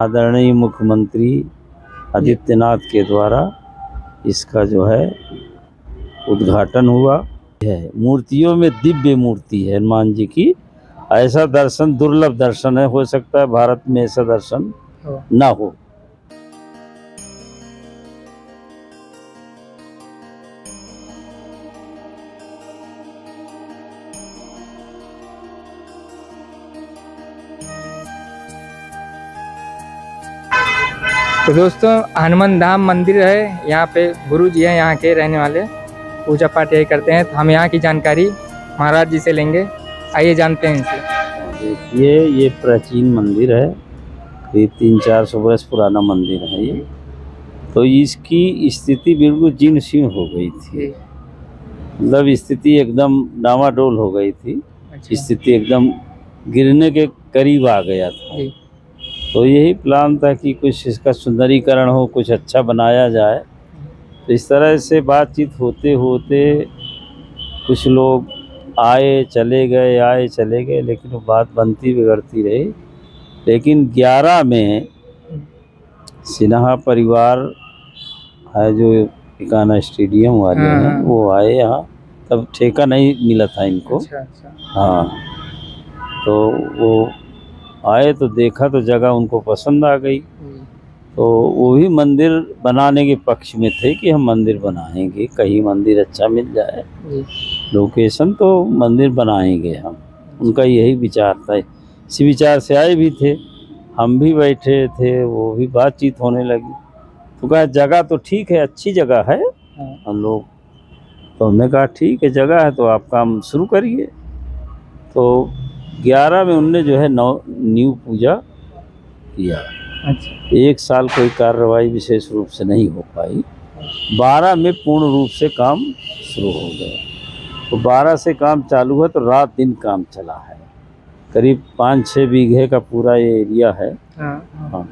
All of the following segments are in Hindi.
आदरणीय मुख्यमंत्री आदित्यनाथ के द्वारा इसका जो है उद्घाटन हुआ है। मूर्तियों में दिव्य मूर्ति है हनुमान जी की। ऐसा दर्शन दुर्लभ दर्शन है, हो सकता है भारत में ऐसा दर्शन ना हो। तो दोस्तों, हनुमान धाम मंदिर है। यहाँ पे गुरु जी हैं, यहाँ के रहने वाले, पूजा पाठ यही करते हैं। तो हम यहाँ की जानकारी महाराज जी से लेंगे। आइए जानते हैं इनसे। देखिए, ये प्राचीन मंदिर है, करीब 300-400 वर्ष पुराना मंदिर है ये। तो इसकी स्थिति बिल्कुल जीर्ण शीर्ण हो गई थी, मतलब स्थिति एकदम डामाडोल हो गई थी। स्थिति एकदम गिरने के करीब आ गया था। तो यही प्लान था कि कुछ इसका सुंदरीकरण हो, कुछ अच्छा बनाया जाए। तो इस तरह से बातचीत होते होते कुछ लोग आए चले गए, लेकिन वो बात बनती बिगड़ती रही। लेकिन 11 में सिन्हा परिवार है, जो इकाना स्टेडियम वाले हैं, वो आए यहाँ। तब ठेका नहीं मिला था इनको। हाँ, तो वो आए तो देखा तो जगह उनको पसंद आ गई। तो वो भी मंदिर बनाने के पक्ष में थे कि हम मंदिर बनाएंगे, कहीं मंदिर अच्छा मिल जाए लोकेशन तो मंदिर बनाएंगे हम। उनका यही विचार था, इसी विचार से आए भी थे। हम भी बैठे थे, वो भी बातचीत होने लगी। तो कहा जगह तो ठीक है, अच्छी जगह है। हम लोग तो हमने कहा ठीक है, जगह है तो आप काम शुरू करिए। तो 11 में उनने जो है नींव पूजा किया। अच्छा। 1 साल कोई कार्रवाई विशेष रूप से नहीं हो पाई। 12 में पूर्ण रूप से काम शुरू हो गया। तो 12 से काम चालू हुआ तो रात दिन काम चला है। करीब 5-6 बीघे का पूरा ये एरिया है। हाँ,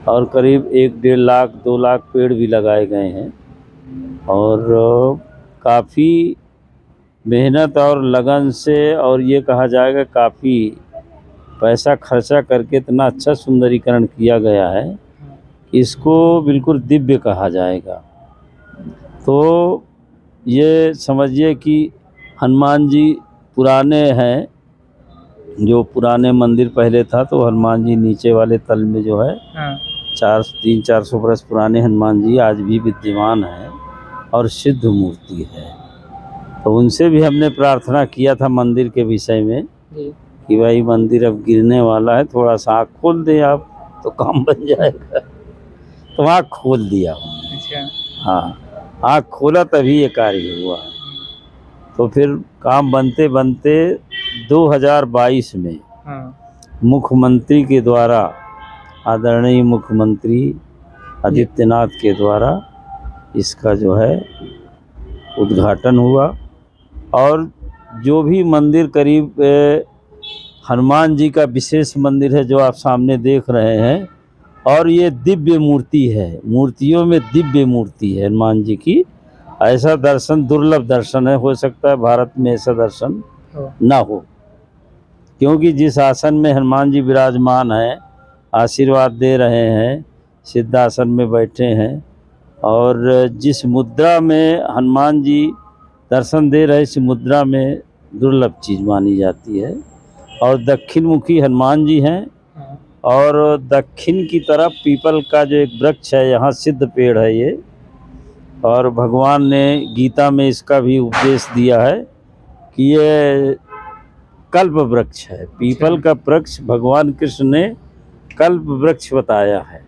और करीब 1-1.5 लाख 2 लाख पेड़ भी लगाए गए हैं। और काफ़ी मेहनत और लगन से, और ये कहा जाएगा काफ़ी पैसा खर्चा करके इतना अच्छा सुंदरीकरण किया गया है, इसको बिल्कुल दिव्य कहा जाएगा। तो ये समझिए कि हनुमान जी पुराने हैं। जो पुराने मंदिर पहले था, तो हनुमान जी नीचे वाले तल में जो है 300-400 वर्ष पुराने हनुमान जी आज भी विद्यमान हैं और सिद्ध मूर्ति है। तो उनसे भी हमने प्रार्थना किया था मंदिर के विषय में कि भाई मंदिर अब गिरने वाला है, थोड़ा सा आँख खोल दे आप तो काम बन जाएगा। तो आँख खोल दिया। अच्छा। हाँ, आँख खोला तभी ये कार्य हुआ। तो फिर काम बनते बनते 2022 में मुख्यमंत्री के द्वारा, आदरणीय मुख्यमंत्री आदित्यनाथ के द्वारा इसका जो है उद्घाटन हुआ। और जो भी मंदिर करीब हनुमान जी का विशेष मंदिर है जो आप सामने देख रहे हैं, और ये दिव्य मूर्ति है। मूर्तियों में दिव्य मूर्ति है हनुमान जी की। ऐसा दर्शन दुर्लभ दर्शन है, हो सकता है भारत में ऐसा दर्शन ना हो। क्योंकि जिस आसन में हनुमान जी विराजमान हैं, आशीर्वाद दे रहे हैं, सिद्धासन में बैठे हैं, और जिस मुद्रा में हनुमान जी दर्शन दे रहे, इस मुद्रा में दुर्लभ चीज़ मानी जाती है। और दक्षिण मुखी हनुमान जी हैं, और दक्षिण की तरफ पीपल का जो एक वृक्ष है, यहाँ सिद्ध पेड़ है ये। और भगवान ने गीता में इसका भी उपदेश दिया है कि ये कल्प वृक्ष है। पीपल का वृक्ष भगवान कृष्ण ने कल्प वृक्ष बताया है।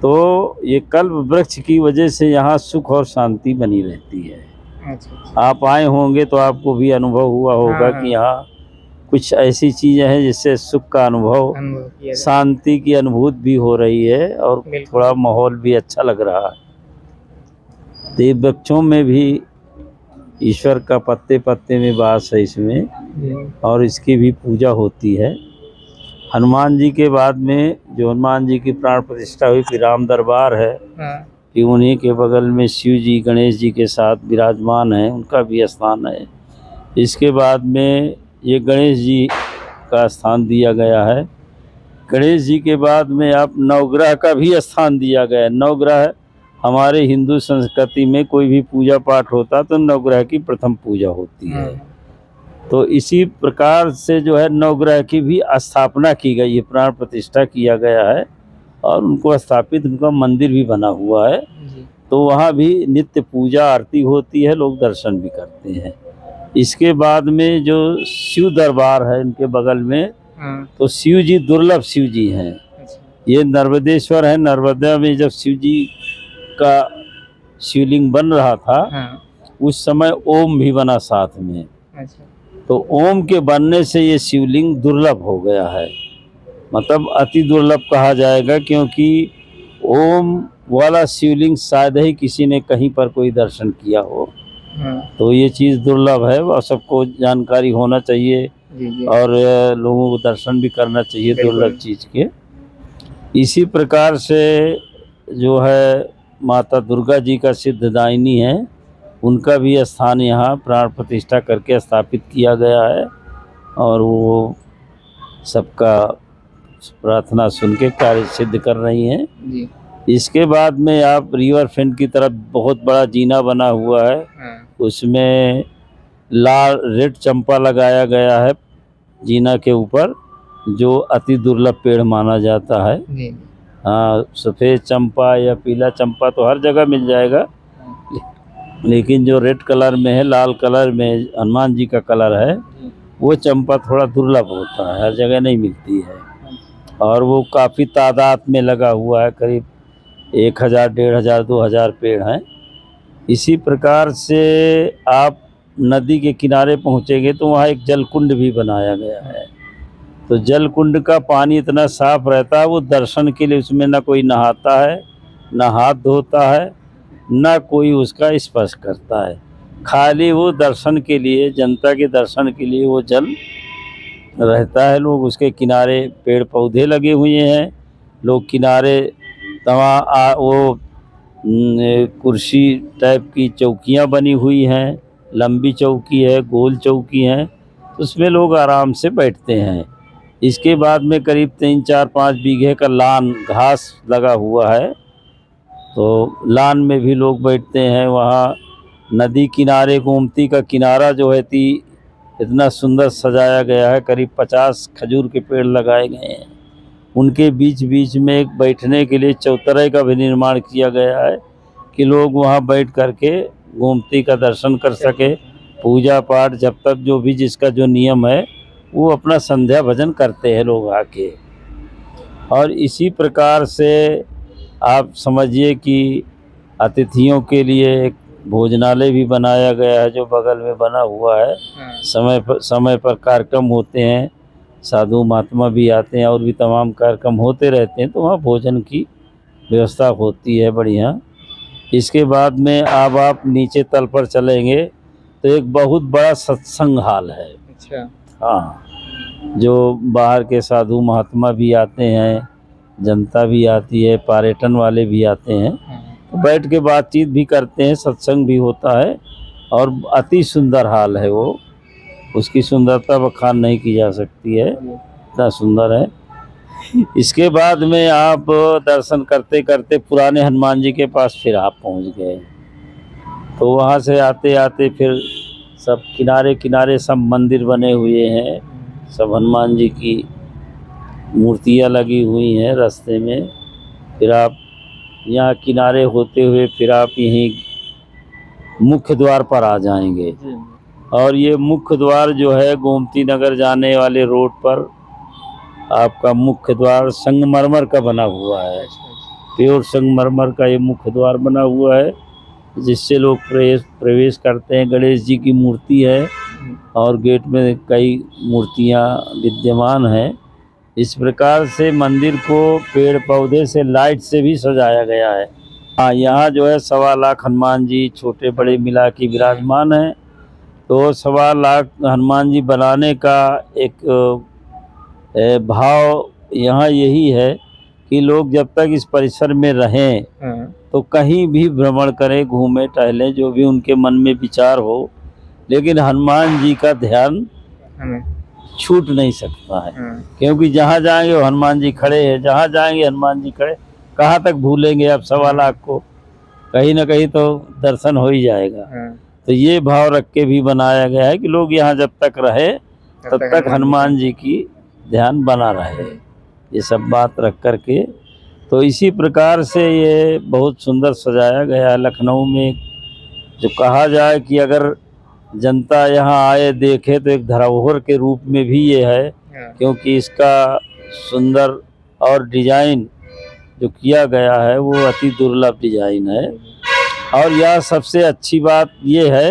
तो ये कल्प वृक्ष की वजह से यहाँ सुख और शांति बनी रहती है। अच्छा। आप आए होंगे तो आपको भी अनुभव हुआ होगा कि यहाँ कुछ ऐसी चीज़ें हैं जिससे सुख का अनुभव, शांति की अनुभूति भी हो रही है, और थोड़ा माहौल भी अच्छा लग रहा है। देव वृक्षों में भी ईश्वर का पत्ते पत्ते में वास है इसमें, और इसकी भी पूजा होती है। हनुमान जी के बाद में जो हनुमान जी की प्राण प्रतिष्ठा हुई, फिर राम दरबार है, कि उन्हीं के बगल में शिव जी गणेश जी के साथ विराजमान हैं, उनका भी स्थान है। इसके बाद में ये गणेश जी का स्थान दिया गया है। गणेश जी के बाद में आप नवग्रह का भी स्थान दिया गया है। नवग्रह हमारे हिंदू संस्कृति में कोई भी पूजा पाठ होता तो नवग्रह की प्रथम पूजा होती है। तो इसी प्रकार से जो है नवग्रह की भी स्थापना की गई है, प्राण प्रतिष्ठा किया गया है और उनको स्थापित उनका मंदिर भी बना हुआ है। तो वहाँ भी नित्य पूजा आरती होती है, लोग दर्शन भी करते हैं। इसके बाद में जो शिव दरबार है इनके बगल में, तो शिव जी दुर्लभ शिव जी हैं। ये नर्मदेश्वर है। नर्मदा में जब शिव जी का शिवलिंग बन रहा था उस समय ओम भी बना साथ में। तो ओम के बनने से ये शिवलिंग दुर्लभ हो गया है, मतलब अति दुर्लभ कहा जाएगा, क्योंकि ओम वाला शिवलिंग शायद ही किसी ने कहीं पर कोई दर्शन किया हो। तो ये चीज़ दुर्लभ है और सबको जानकारी होना चाहिए और लोगों को दर्शन भी करना चाहिए दुर्लभ चीज़ के। इसी प्रकार से जो है माता दुर्गा जी का सिद्धदायिनी है, उनका भी स्थान यहाँ प्राण प्रतिष्ठा करके स्थापित किया गया है और वो सबका प्रार्थना सुन के कार्य सिद्ध कर रही हैं जी। इसके बाद में आप रिवर फ्रंट की तरफ बहुत बड़ा जीना बना हुआ है, उसमें लाल रेड चंपा लगाया गया है जीना के ऊपर, जो अति दुर्लभ पेड़ माना जाता है। हाँ, सफ़ेद चंपा या पीला चंपा तो हर जगह मिल जाएगा, लेकिन जो रेड कलर में है, लाल कलर में हनुमान जी का कलर है, वो चंपा थोड़ा दुर्लभ होता है, हर जगह नहीं मिलती है और वो काफ़ी तादाद में लगा हुआ है, करीब 1000, 1500, 2000 पेड़ हैं। इसी प्रकार से आप नदी के किनारे पहुँचेंगे तो वहाँ एक जलकुंड भी बनाया गया है। तो जलकुंड का पानी इतना साफ रहता है, वो दर्शन के लिए उसमें ना कोई नहाता है, ना हाथ धोता है, ना कोई उसका स्पर्श करता है, खाली वो दर्शन के लिए, जनता के दर्शन के लिए वो जल रहता है। लोग उसके किनारे पेड़ पौधे लगे हुए हैं, लोग किनारे वो कुर्सी टाइप की चौकियां बनी हुई हैं, लंबी चौकी है, गोल चौकी है, तो उसमें लोग आराम से बैठते हैं। इसके बाद में करीब 3, 4, 5 बीघे का लान घास लगा हुआ है, तो लान में भी लोग बैठते हैं। वहाँ नदी किनारे गोमती का किनारा जो है इतना सुंदर सजाया गया है, करीब 50 खजूर के पेड़ लगाए गए हैं। उनके बीच बीच में एक बैठने के लिए चौतरे का भी निर्माण किया गया है कि लोग वहाँ बैठ करके गोमती का दर्शन कर सके, पूजा पाठ जब तक जो भी जिसका जो नियम है वो अपना संध्या भजन करते हैं लोग आके। और इसी प्रकार से आप समझिए कि अतिथियों के लिए एक भोजनालय भी बनाया गया है जो बगल में बना हुआ है। समय पर कार्यक्रम होते हैं, साधु महात्मा भी आते हैं और भी तमाम कार्यक्रम होते रहते हैं, तो वहाँ भोजन की व्यवस्था होती है बढ़िया। इसके बाद में अब आप नीचे तल पर चलेंगे तो एक बहुत बड़ा सत्संग हाल है। अच्छा। हाँ, जो बाहर के साधु महात्मा भी आते हैं, जनता भी आती है, पर्यटन वाले भी आते हैं, तो बैठ के बातचीत भी करते हैं, सत्संग भी होता है और अति सुंदर हाल है वो। उसकी सुंदरता बखान नहीं की जा सकती है, इतना सुंदर है। इसके बाद में आप दर्शन करते करते पुराने हनुमान जी के पास फिर आप पहुंच गए। तो वहाँ से आते आते फिर सब किनारे किनारे सब मंदिर बने हुए हैं, सब हनुमान जी की मूर्तियाँ लगी हुई हैं रास्ते में। फिर आप यहाँ किनारे होते हुए फिर आप यहीं मुख्य द्वार पर आ जाएंगे और ये मुख्य द्वार जो है गोमती नगर जाने वाले रोड पर आपका मुख्य द्वार संगमरमर का बना हुआ है। प्योर संगमरमर का ये मुख्य द्वार बना हुआ है जिससे लोग प्रवेश करते हैं। गणेश जी की मूर्ति है और गेट में कई मूर्तियां विद्यमान हैं। इस प्रकार से मंदिर को पेड़ पौधे से, लाइट से भी सजाया गया है। हाँ, यहाँ जो है 1.25 लाख हनुमान जी छोटे बड़े मिला के विराजमान हैं। तो 1.25 लाख हनुमान जी बनाने का एक भाव यहाँ यही है कि लोग जब तक इस परिसर में रहें तो कहीं भी भ्रमण करें, घूमें टहलें, जो भी उनके मन में विचार हो, लेकिन हनुमान जी का ध्यान छूट नहीं सकता है, क्योंकि जहाँ जाएंगे वो हनुमान जी खड़े हैं, जहाँ जाएंगे हनुमान जी खड़े, कहाँ तक भूलेंगे अब 1.25 लाख को, कहीं ना कहीं तो दर्शन हो ही जाएगा। तो ये भाव रख के भी बनाया गया है कि लोग यहाँ जब तक रहे तब तक हनुमान जी की ध्यान बना रहे, ये सब बात रख कर के। तो इसी प्रकार से ये बहुत सुंदर सजाया गया है लखनऊ में। जो कहा जाए कि अगर जनता यहाँ आए देखे तो एक धरोहर के रूप में भी ये है, क्योंकि इसका सुंदर और डिजाइन जो किया गया है वो अति दुर्लभ डिजाइन है। और यह सबसे अच्छी बात ये है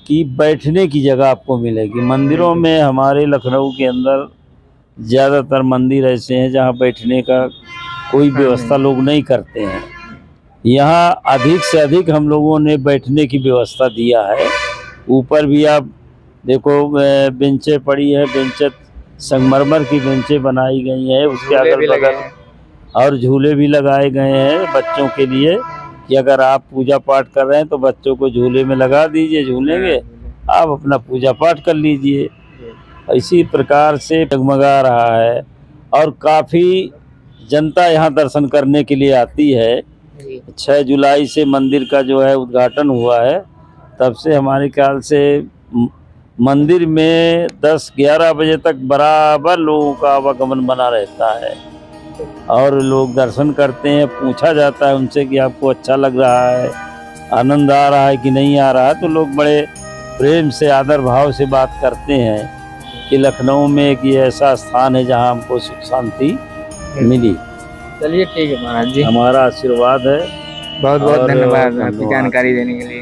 कि बैठने की जगह आपको मिलेगी। मंदिरों में हमारे लखनऊ के अंदर ज़्यादातर मंदिर ऐसे हैं जहाँ बैठने का कोई व्यवस्था लोग नहीं करते हैं। यहाँ अधिक से अधिक हम लोगों ने बैठने की व्यवस्था दिया है। ऊपर भी आप देखो बेंचें पड़ी है, बेंचें संगमरमर की बेंचें बनाई गई हैं, उसके अगल बगल और झूले भी लगाए गए हैं बच्चों के लिए कि अगर आप पूजा पाठ कर रहे हैं तो बच्चों को झूले में लगा दीजिए, झूलेंगे, आप अपना पूजा पाठ कर लीजिए। इसी प्रकार से जगमगा रहा है और काफ़ी जनता यहाँ दर्शन करने के लिए आती है। 6 जुलाई से मंदिर का जो है उद्घाटन हुआ है, तब से हमारे ख्याल से मंदिर में 10-11 बजे तक बराबर लोगों का आवागमन बना रहता है और लोग दर्शन करते हैं। पूछा जाता है उनसे कि आपको अच्छा लग रहा है, आनंद आ रहा है कि नहीं आ रहा है, तो लोग बड़े प्रेम से आदर भाव से बात करते हैं कि लखनऊ में एक ये ऐसा स्थान है जहां हमको सुख शांति मिली। चलिए ठीक है महाराज जी, हमारा आशीर्वाद है। बहुत बहुत और धन्यवाद आपकी जानकारी देने के लिए।